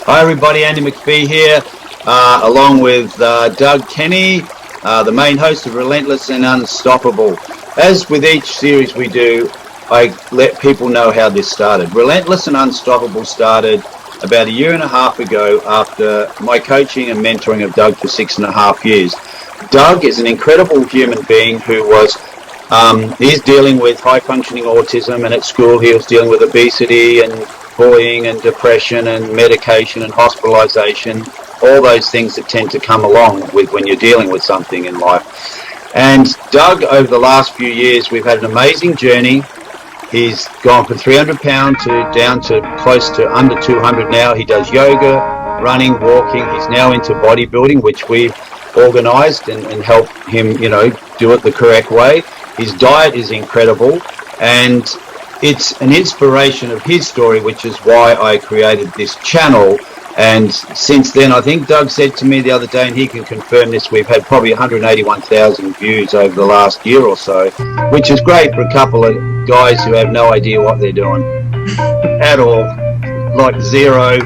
Hi, everybody. Andy McPhee here, along with Doug Kenny, the main host of Relentless and Unstoppable. As with each series we do, I let people know how this started. Relentless and Unstoppable started about a year and a half ago after my coaching and mentoring of Doug for 6.5 years. Doug is an incredible human being who was he's dealing with high functioning autism, and at school he was dealing with obesity and bullying and depression and medication and hospitalization, all those things that tend to come along with when you're dealing with something in life. And Doug, over the last few years, we've had an amazing journey. He's gone from 300 pounds to down to close to under 200 now. He does yoga, running, walking. He's now into bodybuilding, which we've organized and helped him, do it the correct way. His diet is incredible, and it's an inspiration of his story, which is why I created this channel. And since then, I think Doug said to me the other day, and he can confirm this, we've had probably 181,000 views over the last year or so, which is great for a couple of guys who have no idea what they're doing at all, like zero.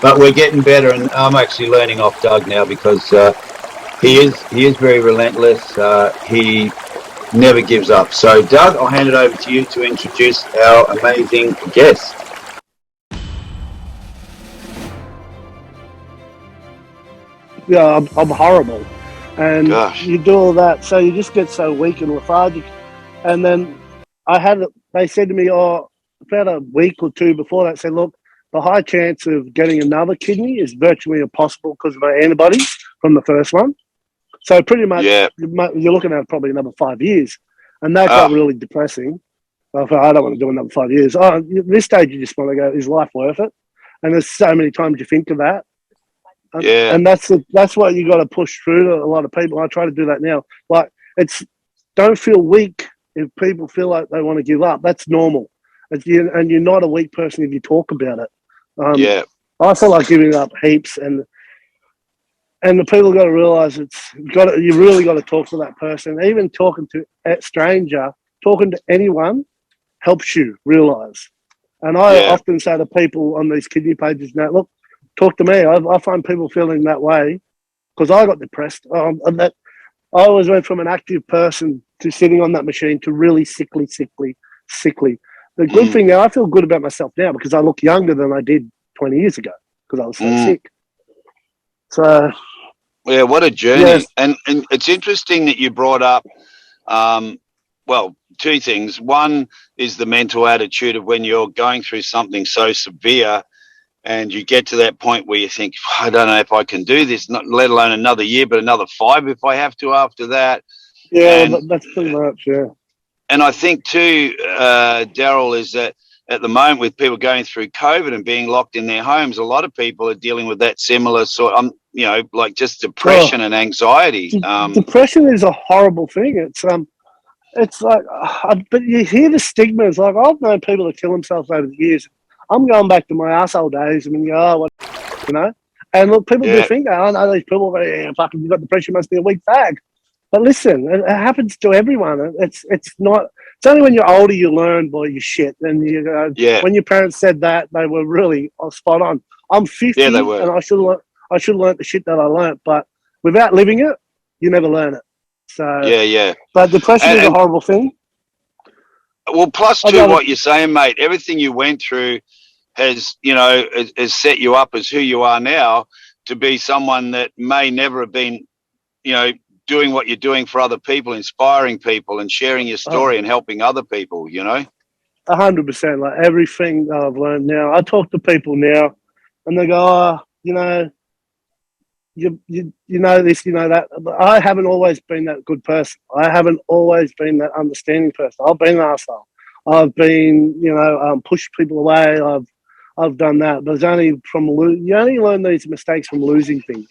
But we're getting better, and I'm actually learning off Doug now because he is very relentless. He never gives up. So, Doug, I'll hand it over to you to introduce our amazing guest. Yeah, I'm horrible. And Gosh. you do all that, so you just get so weak and lethargic. And then they said to me, about a week or two before that, said, look, the high chance of getting another kidney is virtually impossible because of my antibodies from the first one. So pretty much you're looking at probably another 5 years. And that got really depressing. I thought, I don't want to do another 5 years. At this stage, you just want to go, is life worth it? And there's so many times you think of that. And that's what you got to push through to a lot of people. I try to do that now. Like, don't feel weak if people feel like they want to give up. That's normal. And you're not a weak person if you talk about it. I feel like giving up heaps, and the people got to realize you really got to talk to that person. Even talking to a stranger, talking to anyone helps you realize. And I often say to people on these kidney pages now, look, talk to me. I find people feeling that way because I got depressed. And that I always went from an active person to sitting on that machine to really sickly. The good thing now, I feel good about myself now because I look younger than I did 20 years ago because I was so sick. So, yeah, what a journey. Yes. And it's interesting that you brought up, two things. One is the mental attitude of when you're going through something so severe and you get to that point where you think, I don't know if I can do this, not let alone another year, but another 5 if I have to after that. Yeah, that's pretty much, yeah. And I think too, Darryl, is that at the moment with people going through COVID and being locked in their homes, a lot of people are dealing with that similar sort of, like just depression and anxiety. Depression is a horrible thing. It's like, but you hear the stigma. It's like, I've known people that kill themselves over the years. I'm going back to my arsehole days. I mean, and look, people do think that. I know these people, fucking, you got depression, must be a weak fag. But listen, it happens to everyone. It's only when you're older you learn, boy, you shit. And when your parents said that, they were really spot on. I'm 50, and I should have learned the shit that I learned. But without living it, you never learn it. So But depression is a horrible thing. Well, plus to what you're saying, mate, everything you went through has set you up as who you are now to be someone that may never have been, doing what you're doing for other people, inspiring people and sharing your story and helping other people, 100%. Like everything that I've learned now, I talk to people now and they go, you know this, that. But I haven't always been that good person. I haven't always been that understanding person. I've been an arsehole. I've been, pushed people away. I've done that. But it's only you only learn these mistakes from losing things,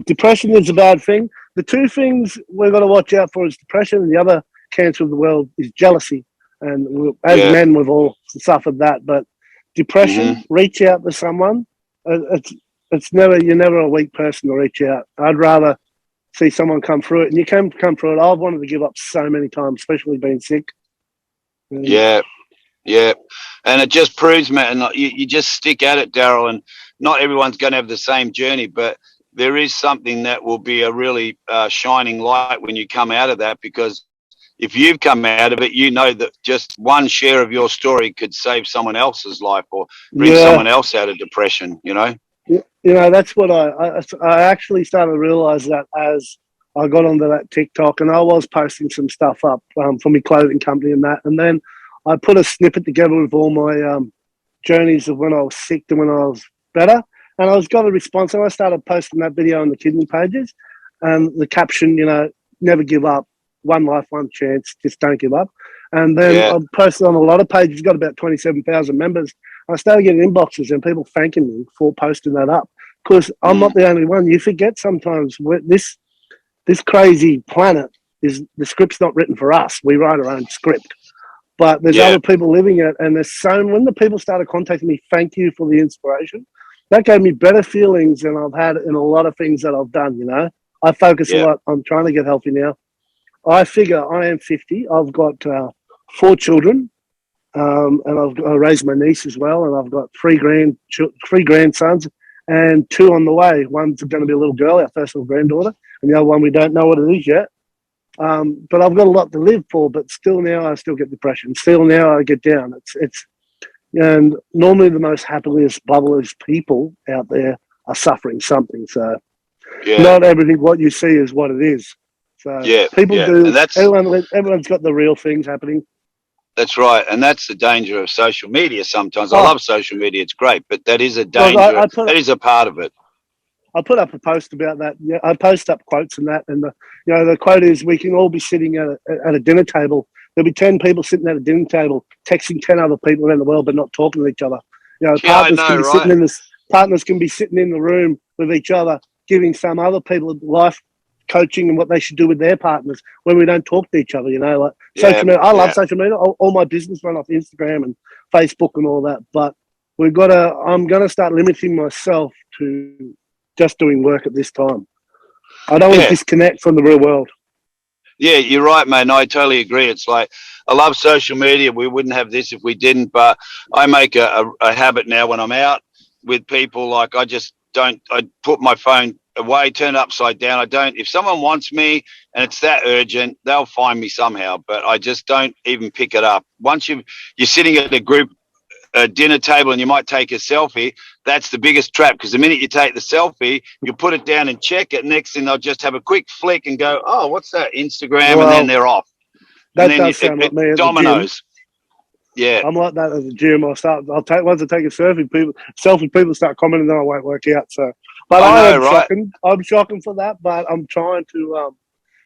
Depression is a bad thing. The two things we've got to watch out for is depression, and the other cancer of the world is jealousy. And as men, we've all suffered that. But depression, reach out to someone. You're never a weak person to reach out. I'd rather see someone come through it, and you can come through it. I've wanted to give up so many times, especially being sick. Yeah. Yeah, and it just proves, man, and you just stick at it, Darryl, and not everyone's going to have the same journey, but there is something that will be a really shining light when you come out of that, because if you've come out of it, you know that just one share of your story could save someone else's life or bring Yeah. someone else out of depression, you know? That's what I actually started to realize that as I got onto that TikTok, and I was posting some stuff up for my clothing company and that, and then I put a snippet together with all my journeys of when I was sick to when I was better, and I was got a response, and I started posting that video on the kidney pages, and the caption, never give up, one life, one chance, just don't give up. And then Yeah, I posted on a lot of pages, got about 27,000 members. I started getting inboxes and people thanking me for posting that up, because I'm not the only one. You forget sometimes this crazy planet is, the script's not written for us. We write our own script, but there's yeah, other people living it. And when the people started contacting me, thank you for the inspiration. That gave me better feelings than I've had in a lot of things that I've done. I focus a yeah, lot. I'm trying to get healthy now. I figure I am 50. I've got 4 children. And I raised my niece as well, and I've got three grandsons, and 2 on the way. One's going to be a little girl, our first little granddaughter, and the other one we don't know what it is yet. But I've got a lot to live for. But still, now I still get depression. Still, now I get down. And normally the most happiest, bubbliest people out there are suffering something. So yeah, not everything what you see is what it is. So yeah, people yeah. do. And Everyone's got the real things happening. that's right. And that's the danger of social media sometimes. I Oh, love social media, it's great, but that is a like danger. That is a part of it. I put up a post about that. Yeah, I post up quotes and that, and the quote is, "We can all be sitting at a dinner table. There'll be 10 people sitting at a dinner table, texting 10 other people around the world, but not talking to each other. Yeah, I know, right? Partners can be sitting in the room with each other, giving some other people life coaching and what they should do with their partners when we don't talk to each other. Like Yeah, social media. I love yeah, social media. All my business run off Instagram and Facebook and all that, but we've got to. I'm going to start limiting myself to just doing work at this time. I don't want to yeah. disconnect from the real world. Yeah, you're right, mate. And I totally agree. It's like, I love social media. We wouldn't have this if we didn't. But I make a habit now when I'm out with people. Like, I just don't. I put my phone away, turn it upside down. I don't. If someone wants me and it's that urgent, they'll find me somehow. But I just don't even pick it up. Once you're sitting at a dinner table and you might take a selfie, that's the biggest trap, because the minute you take the selfie, you put it down and check it. Next thing, they'll just have a quick flick and go, oh, what's that? Instagram, and then Well, they're off. And that then does sound like it me at the gym. dominoes. Yeah, I'm like that at the gym. I'll take once I take a selfie, people start commenting, then I won't work out. So, but I I know, am right? shocking. I'm shocking for that, but I'm trying to.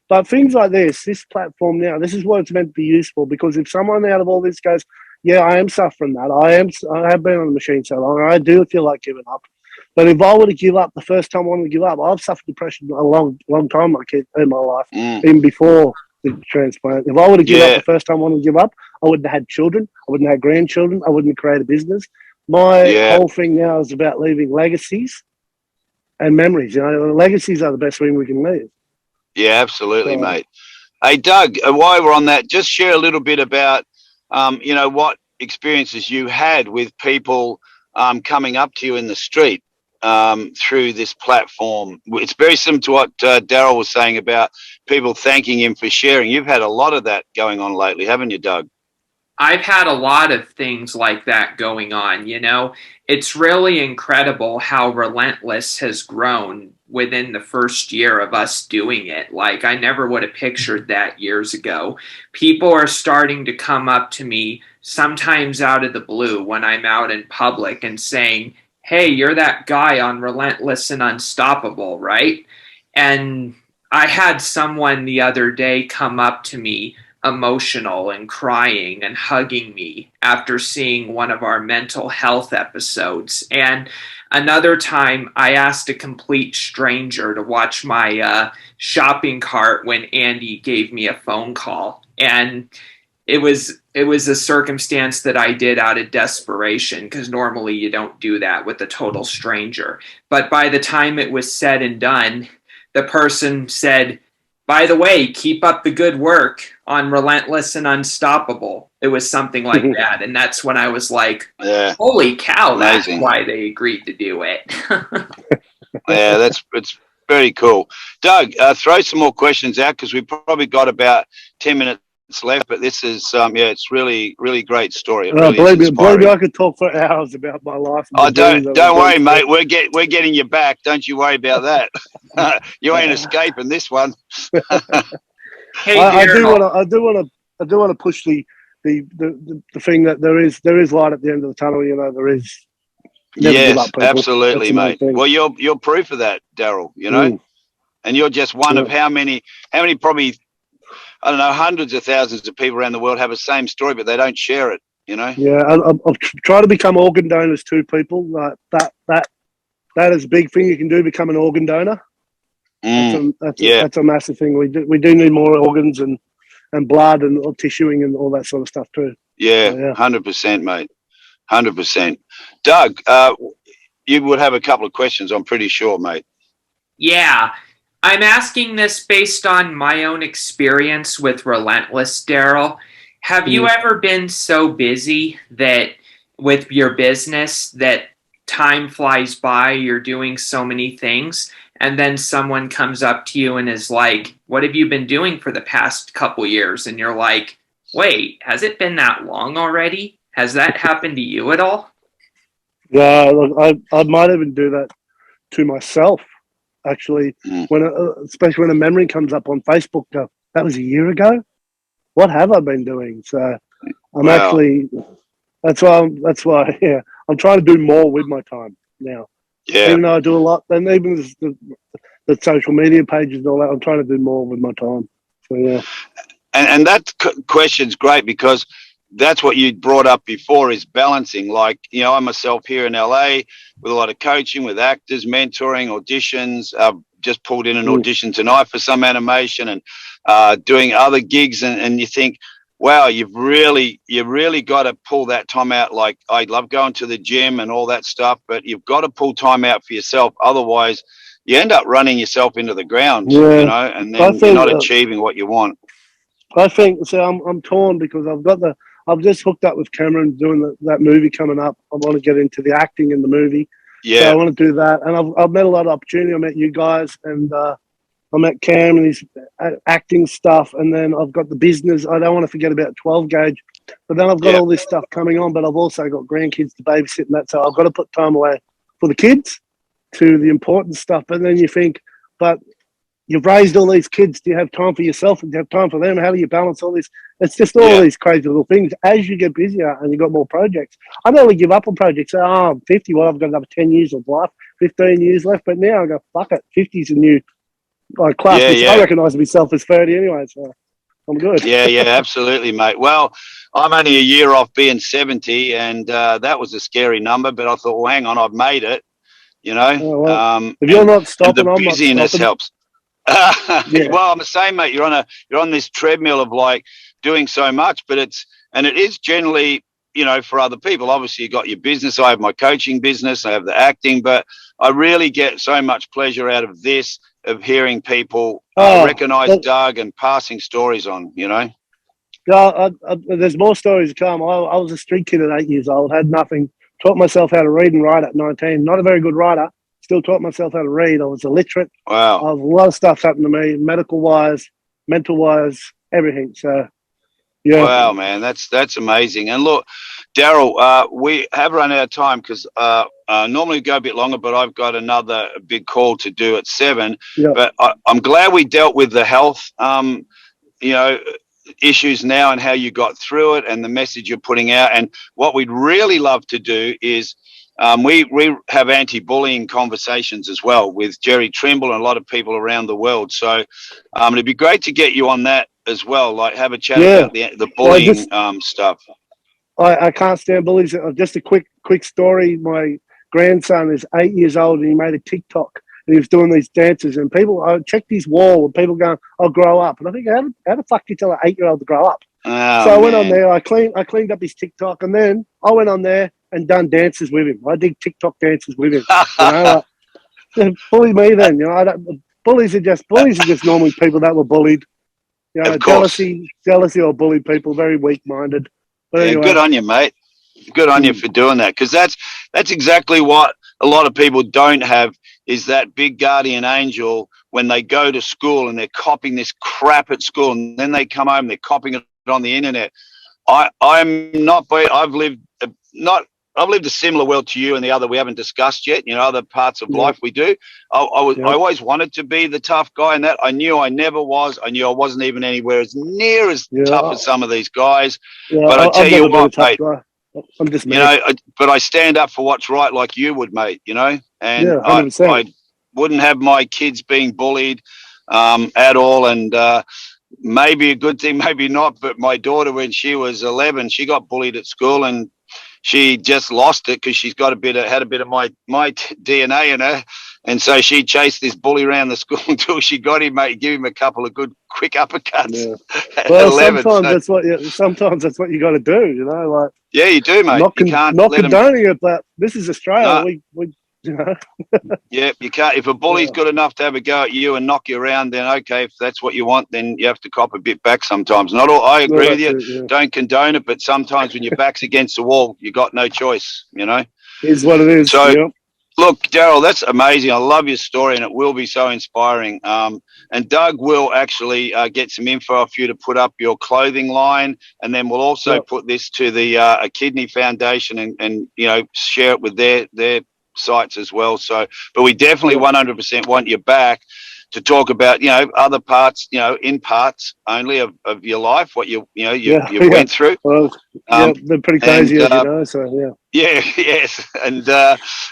But things like this platform now, this is what it's meant to be useful. Because if someone out of all this goes, yeah, I am suffering that. I have been on the machine so long. I do feel like giving up. But if I were to give up the first time I wanted to give up, I've suffered depression a long time in my life, Mm, even before the transplant. If I were to give up yeah, the first time I wanted to give up, I wouldn't have had children. I wouldn't have had grandchildren. I wouldn't have created a business. My yeah, whole thing now is about leaving legacies and memories. Legacies are the best thing we can leave. yeah, absolutely, So, mate. Hey, Doug, while we're on that, just share a little bit about, what experiences you had with people coming up to you in the street through this platform. It's very similar to what Darryl was saying about people thanking him for sharing. You've had a lot of that going on lately, haven't you, Doug? I've had a lot of things like that going on, It's really incredible how Relentless has grown within the first year of us doing it. Like, I never would have pictured that years ago. People are starting to come up to me, sometimes out of the blue, when I'm out in public and saying, "Hey, you're that guy on Relentless and Unstoppable, right?" And I had someone the other day come up to me emotional and crying and hugging me after seeing one of our mental health episodes. And another time, I asked a complete stranger to watch my shopping cart when Andy gave me a phone call. And it was a circumstance that I did out of desperation, because normally you don't do that with a total stranger. But by the time it was said and done, the person said, by the way, keep up the good work on Relentless and Unstoppable. It was something like that. And that's when I was like, holy cow, amazing. That's why they agreed to do it. Yeah, it's very cool. Doug, throw some more questions out because we've probably got about 10 minutes left, but this is, it's really, really great story. It really believe is me, I could talk for hours about my life. Oh, don't worry, mate. We're getting you back. Don't you worry about that. You ain't escaping this one. Hey, I do want to push the thing that there is light at the end of the tunnel. You know, there is. Never give up, people. Absolutely, mate. Well, you're proof of that, Darryl. You know, and you're just one of how many probably, I don't know, hundreds of thousands of people around the world have the same story, but they don't share it. You know. Yeah, I've tried to become organ donors too, people. Like that is a big thing you can do. Become an organ donor. That's a massive thing. We do need more organs and blood and tissuing and all that sort of stuff too. Yeah, 100%, mate. 100%. Doug, you would have a couple of questions, I'm pretty sure, mate. Yeah. I'm asking this based on my own experience with Relentless, Darryl. Have you ever been so busy that with your business that time flies by, you're doing so many things, and then someone comes up to you and is like, what have you been doing for the past couple years? And you're like, wait, has it been that long already? Has that happened to you at all? Yeah, look, I might even do that to myself, actually, especially when a memory comes up on Facebook. Go, that was a year ago. What have I been doing? So I'm actually. That's why. Yeah, I'm trying to do more with my time now. Yeah. Even though I do a lot, and even the social media pages and all that, I'm trying to do more with my time. So yeah. And that question's great because that's what you brought up before is balancing. Like, you know, I myself here in LA with a lot of coaching with actors, mentoring, auditions. Just pulled in an audition tonight for some animation and doing other gigs. And you think, wow, you've really got to pull that time out. Like, I love going to the gym and all that stuff, but you've got to pull time out for yourself. Otherwise, you end up running yourself into the ground, you know, and then you're not achieving what you want. I think, so I'm torn because I've just hooked up with Cameron doing that movie coming up. I want to get into the acting in the movie. Yeah. So I want to do that. And I've met a lot of opportunity. I met you guys and I met Cam and his acting stuff. And then I've got the business. I don't want to forget about 12 gauge. But then I've got all this stuff coming on, but I've also got grandkids to babysit and that. So I've got to put time away for the kids to the important stuff. And then you think, but you've raised all these kids. Do you have time for yourself? Do you have time for them? How do you balance all this? It's just all these crazy little things. As you get busier and you've got more projects, I nearly give up on projects. I'm 50. Well, I've got another 10 years of life, 15 years left. But now I go, fuck it. 50's a new class, which I recognise myself as 30 anyway. So I'm good. Yeah, absolutely, mate. Well, I'm only a year off being 70, and that was a scary number. But I thought, well, hang on, I've made it. You know, if you're not stopping, the I'm not busyness stopping. helps. Well, I'm the same, mate. You're on this treadmill of like doing so much, but it is generally, you know, for other people. Obviously, you got your business. I have my coaching business. I have the acting, but I really get so much pleasure out of this, of hearing people recognize Doug and passing stories on. You know. Yeah, there's more stories to come. I was a street kid at 8 years old. Had nothing. Taught myself how to read and write at 19. Not a very good writer. Still taught myself how to read. I was illiterate. Wow. A lot of stuff happened to me, medical-wise, mental-wise, everything. So, yeah. Wow, man, that's amazing. And look, Darryl, we have run out of time because normally we go a bit longer, but I've got another big call to do at 7. Yeah. But I'm glad we dealt with the health, you know, issues now and how you got through it and the message you're putting out. And what we'd really love to do is we have anti-bullying conversations as well with Jerry Trimble and a lot of people around the world. So it'd be great to get you on that as well, like have a chat about the bullying stuff. I can't stand bullies. Just a quick story. My grandson is 8 years old and he made a TikTok and he was doing these dances and I checked his wall and people going, I'll grow up. And I think, how the fuck do you tell an 8-year-old to grow up? Oh, so I went on there, I cleaned up his TikTok and then I went on there and done dances with him. I did TikTok dances with him. You know, bully me then. You know, bullies are just normally people that were bullied. You know, Of course. jealousy or bullied people, very weak-minded. But Yeah, anyway, good on you, mate. Good on you for doing that, because that's exactly what a lot of people don't have, is that big guardian angel when they go to school and they're copying this crap at school, and then they come home and they're copying it on the internet. I'm not. I've lived a similar world to you, and the other we haven't discussed yet. You know, other parts of life we do. I always wanted to be the tough guy, and that I knew I never was. I knew I wasn't even anywhere as near as tough as some of these guys. Yeah, but I tell I've you never been a what, tough mate. guy. I'm just me. You know, but I stand up for what's right, like you would, mate. You know, and Yeah, 100%. I wouldn't have my kids being bullied at all, and maybe a good thing, maybe not. But my daughter, when she was 11, she got bullied at school, and she just lost it because she's got had a bit of my DNA in her, and so she chased this bully around the school until she got him, mate. Give him a couple of good quick uppercuts. Yeah. At Well, 11, sometimes that's what you got to do. You know, like yeah, you do, mate. You can't not let them. condoning it, but this is Australia. No. We you know. Yeah, you can't. If a bully's good enough to have a go at you and knock you around, then okay, if that's what you want, then you have to cop a bit back sometimes. Not all. I agree with you. Don't condone it, but sometimes when your back's against the wall, you got no choice. You know. Is what it is. So, look, Darryl, that's amazing. I love your story, and it will be so inspiring. And Doug will actually get some info for you to put up your clothing line, and then we'll also put this to the a kidney foundation, and you know, share it with their sites as well. So, but we definitely 100% want you back to talk about, you know, other parts, you know, in parts only of your life, what you went through. Well, they're pretty crazy, as you know. So yes, and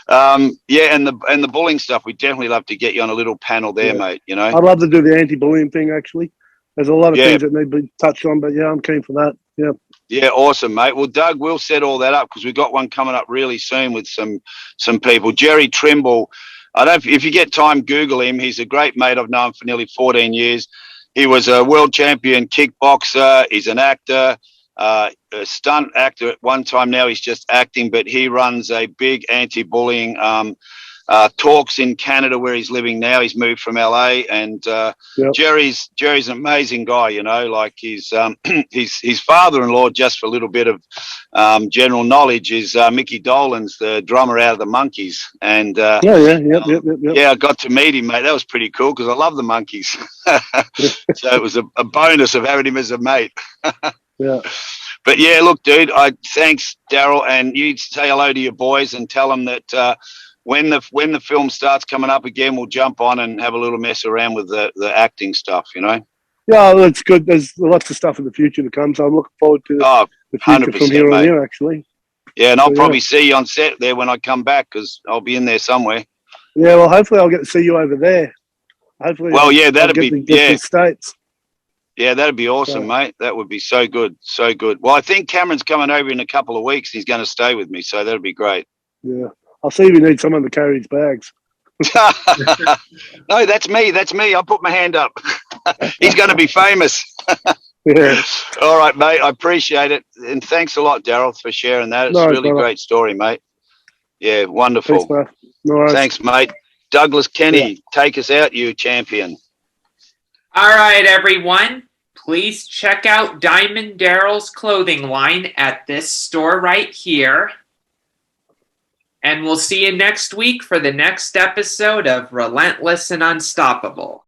and the bullying stuff. We definitely love to get you on a little panel there, mate. You know, I'd love to do the anti-bullying thing. Actually, there's a lot of things that need to be touched on, but I'm keen for that. Yeah. Yeah, awesome, mate. Well, Doug, we'll set all that up because we've got one coming up really soon with some people. Jerry Trimble. I don't. If you get time, Google him. He's a great mate I've known for nearly 14 years. He was a world champion kickboxer. He's an actor, a stunt actor at one time. Now he's just acting, but he runs a big anti-bullying talks in Canada where he's living now. He's moved from LA, and Jerry's an amazing guy. You know, like he's his father-in-law. Just for a little bit of general knowledge, is Mickey Dolenz, the drummer out of the Monkees. And I got to meet him, mate. That was pretty cool because I love the Monkees. So it was a bonus of having him as a mate. Yeah. But yeah, look, dude. Thanks, Darryl, and you say hello to your boys and tell them that. When the film starts coming up again, we'll jump on and have a little mess around with the acting stuff, you know? Yeah, well, it's good. There's lots of stuff in the future to come, so I'm looking forward to the future from here on in, actually. Yeah, and I'll probably see you on set there when I come back because I'll be in there somewhere. Yeah, well, hopefully I'll get to see you over there. Hopefully that'd be the States. Yeah, that'd be awesome, mate. That would be so good, so good. Well, I think Cameron's coming over in a couple of weeks. He's going to stay with me, so that'd be great. Yeah. I'll see if you need someone to carry his bags. No, that's me. That's me. I'll put my hand up. He's going to be famous. Yeah. All right, mate. I appreciate it. And thanks a lot, Darryl, for sharing that. It's a really great story, mate. Yeah, wonderful. Thanks, no thanks, mate. Douglas Kenny, take us out, you champion. All right, everyone. Please check out Diamond Darryl's clothing line at this store right here. And we'll see you next week for the next episode of Relentless and Unstoppable.